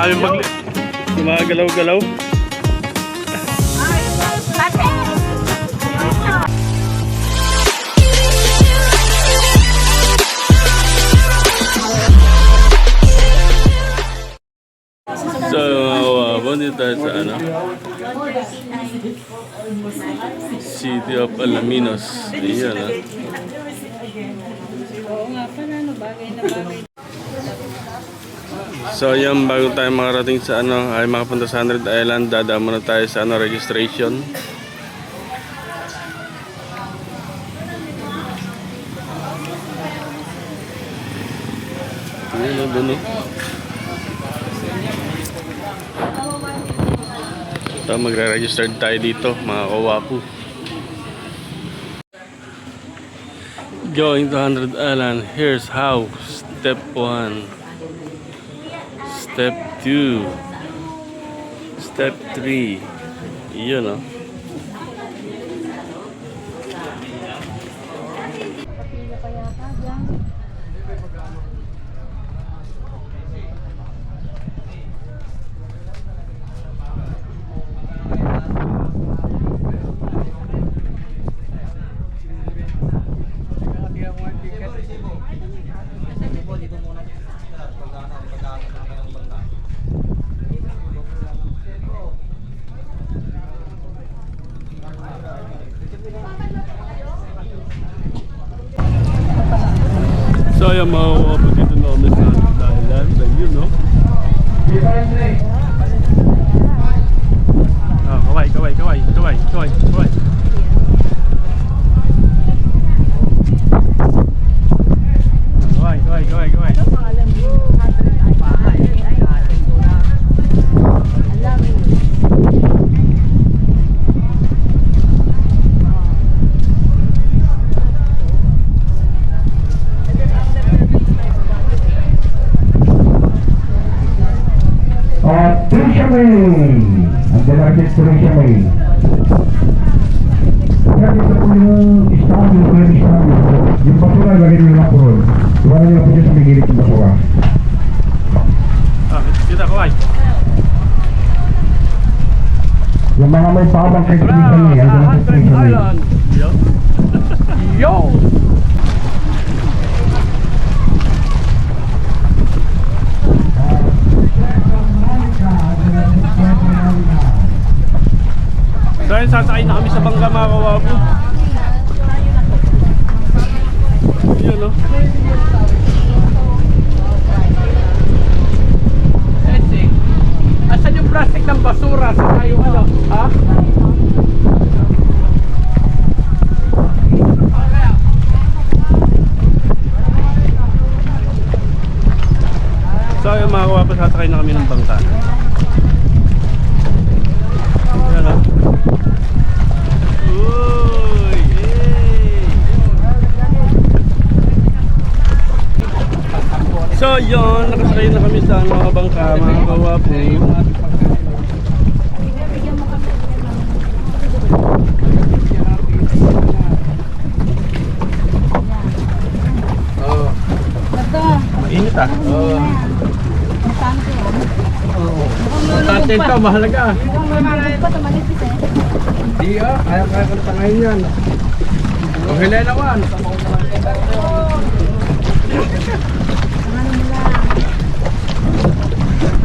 Dami gumagalaw-galaw. So, dito tayo sa ano? City of Alaminos. Ayan, ha? Oo nga pala, no, bagay na bagay. So, yan, bago tayo makarating sa ano, ay makapunta sa 100 Island, dadaan muna tayo sa ano, registration. Ayan, o, doon, o. Ito, magre-register tayo dito, mga kawaku. Going to 100 Island, here's how. Step 1. Step 2. Step 3. Yun, o. So, yung mga wapo dito na kami sa Thailand. Ayun, no? Oh, kaway. Kaway. Ang registration mo yun. Kaya dito po yung estadio, yung basura, lagay nyo lang po ron. Iwanan nyo lang po dyan sa may gilid yung basura. Kita, kaway. Yung mga may pabang registration mo yun, ang registration mo yun. Yo! So ayun, sasakay na kami sa bangka, mga kawapo. Yun, no? Asan yung plastic ng basura sa tayo ano? Ha? So ayun, mga kawapo, sasakay na kami ng bangka. Yan, no? Uy! Yay! So yun, nakasakay na kami sa mga bangka, mga kawapo. Mainit, ah. Importante ito, mahalaga. Di kaya ko tangayin yan. O hilalawan.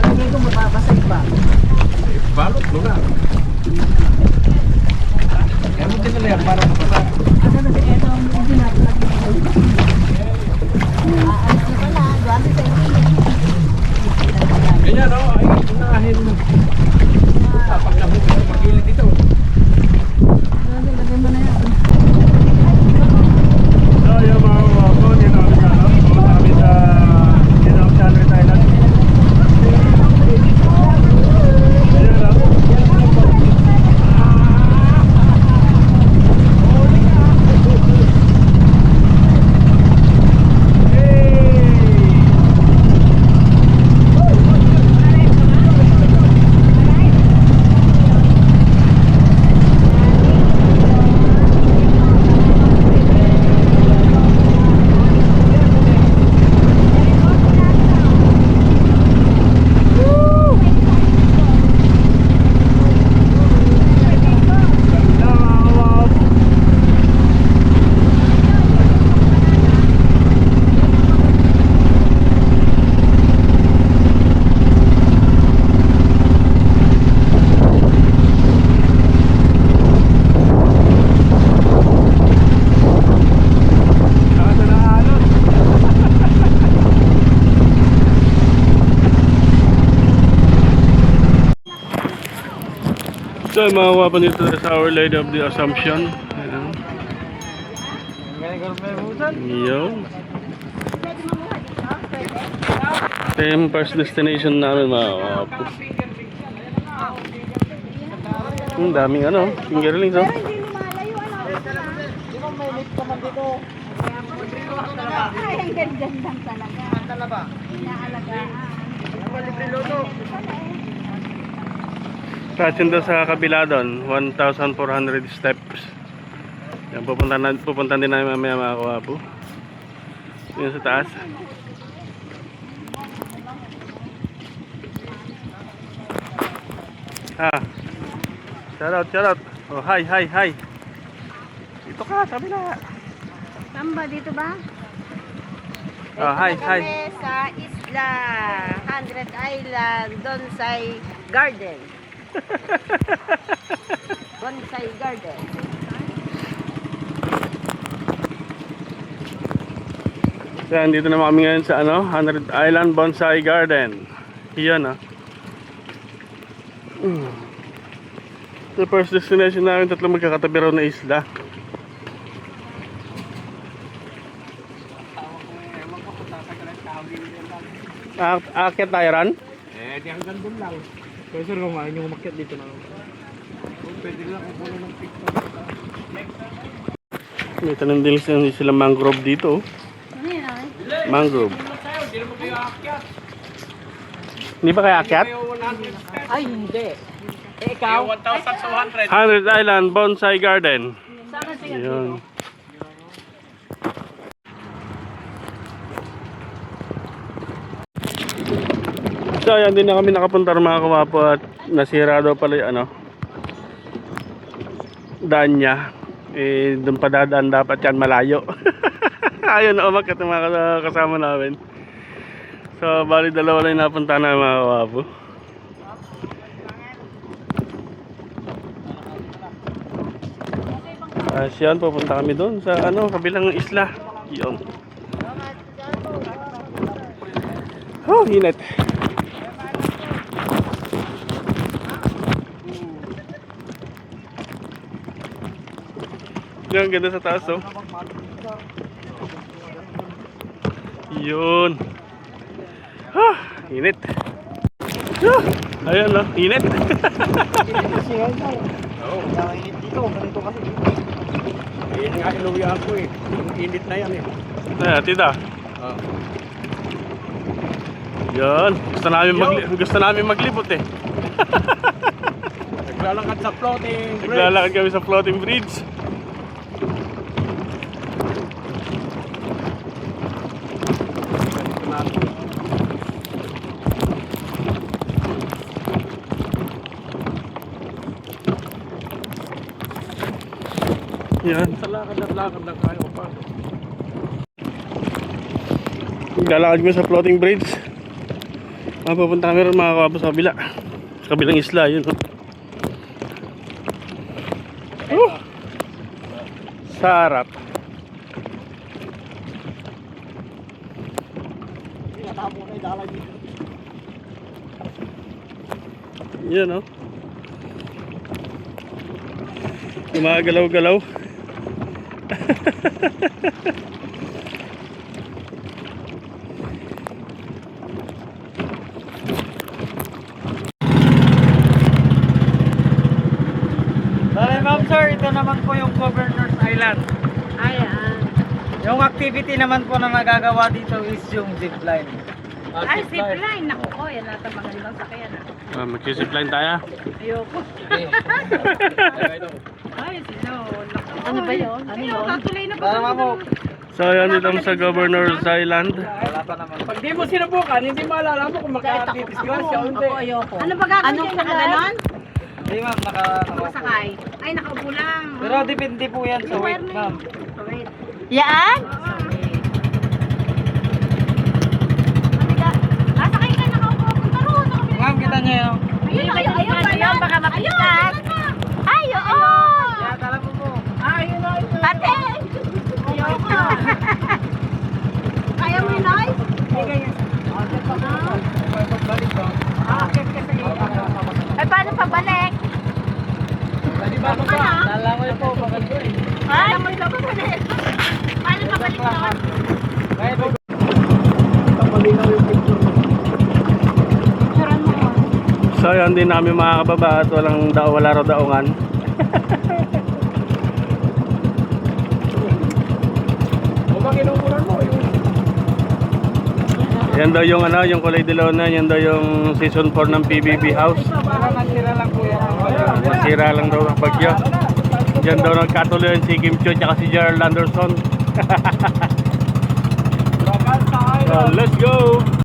Hindi ko mapapasay pa. Balot mo na. Kaya mo din nila yan para mapasa. Ano na si Edo ang ginagawa dito? Ano pala, dami sa inyo. Ganyan o, ay unahin mo. Pag nahuli sa pagkilit ito. Lagay mo na yan. So yun, mga kawapo, dito kami sa ano, pumunta kami sa Chandler, Thailand. Ayun, no? So, mga kawapan dito sa Our Lady of the Assumption. Ayan. Yun. Ito yung first destination namin, mga kawapo. Ang daming ano, fingerlings, oh. Hindi lumalayo, ano? Di ba may lift naman dito? Ay, ang ganda-gandang talaga. Talaba. Inaalagaan. Libre loto. Kasi doon sa kabila doon, 1,400 steps. Yan, pupunta din namin mamaya, mga kawapo. Yun sa taas. Shout out. Oh, hi. Dito ka, sabi na. Samba, dito ba? Oh, hi. Kami sa isla, 100 Island, Bonsai Garden. Bonsai Garden. So, dito na kami ngayon sa 100 Island Bonsai Garden. Iyan, ah. The first destination namin, tatlong magkakatabi raw na isla. Aakyat tayo ran? Di hanggang doon lang. Pero sir, kung ayaw nyo umakyat dito na. Pwede lang kung puno ng TikTok. May tanong din sila mangrove dito. Ano yan, ay? Mangrove. Hindi ba kaya aakyat? Ay, hindi. Ikaw? 1,200. 100 Island Bonsai Garden. Saan siya? Yun. So, ayan din na kami nakapunta mga kawapo at nasira daw pala yung daan niya. Eh, doon pa dadaan dapat yan malayo. Ayun na umakyat yung mga kasama namin. So, bali dalawa lang yung napunta na mga kawapo. Yan, pupunta kami doon sa kabilang isla. Yun. Oh, init. Yan, ganda sa taas, oh. Yun. Ah, init. Ah, ayan, oh, init. Oo, init dito. Ganito kasi. Yan nga iluwi ako eh. Yung init na yan eh. Ayan, tita. Oo. Yan, gusto namin maglibot eh. Naglalakad sa floating bridge. Naglalakad kami sa floating bridge. Yan. Sa lakad lang kayo pa. Naglalakad kami sa floating bridge. Mapupunta kami rin mga kawapo sa kabila. Sa kabilang isla, yun. Sarap. Yan, oh. Gumagalaw-galaw. Sorry ma'am sir, ito naman po yung Governor's Island. Ayan. Yung activity naman po na nagagawa dito is yung zipline. Ay, zipline. Naku ko, yan nata magandang sakyan. Mag-zipline tayo. Ayoko. Ay, sino? Ano ba yun? Ano yun? Tatuloy na Tara mo. So, yan dito sa Governor's Island. Wala pa naman. Pag di mo sinubukan, hindi mo alala mo kung makakadisgrasya o hindi. Ako ayoko. Ano ba gagawin Anong dyan? Nakaganon? Hindi ma'am, Sakay. Ay, nakaupo lang. Pero depende po yan sa weight ma'am. Wait. Yan? Sakay ka, nakaupo. Punta roon. Ma'am, kita niyo yun. Ayun, ayun. Ayun, baka mapitas. Ay, oo! Kaya tala mo po. Ayun, ayun. Ate! Ayoko. Kaya mo yun, ay? Sige, yan. Pagbalik ko. Akit ka sa iyo. Ay, paano pabalik? Lalangoy po, maganda eh. Ay, may dapat ulit. Paano mabalik doon? Kaya po. Malinaw yung picture mo. Picturean mo. So yun, din namin makakababa at wala raw daungan. O bang inuuran mo? Yan daw yung yung kulay dilaw na, yan daw yung season 4 ng PBB house. Parang nasira lang po yan. Masira lang daw ang bagyo. Diyan daw nagkatuloy si Kim Chiu at si Gerald Anderson. Bakal sa So, let's go!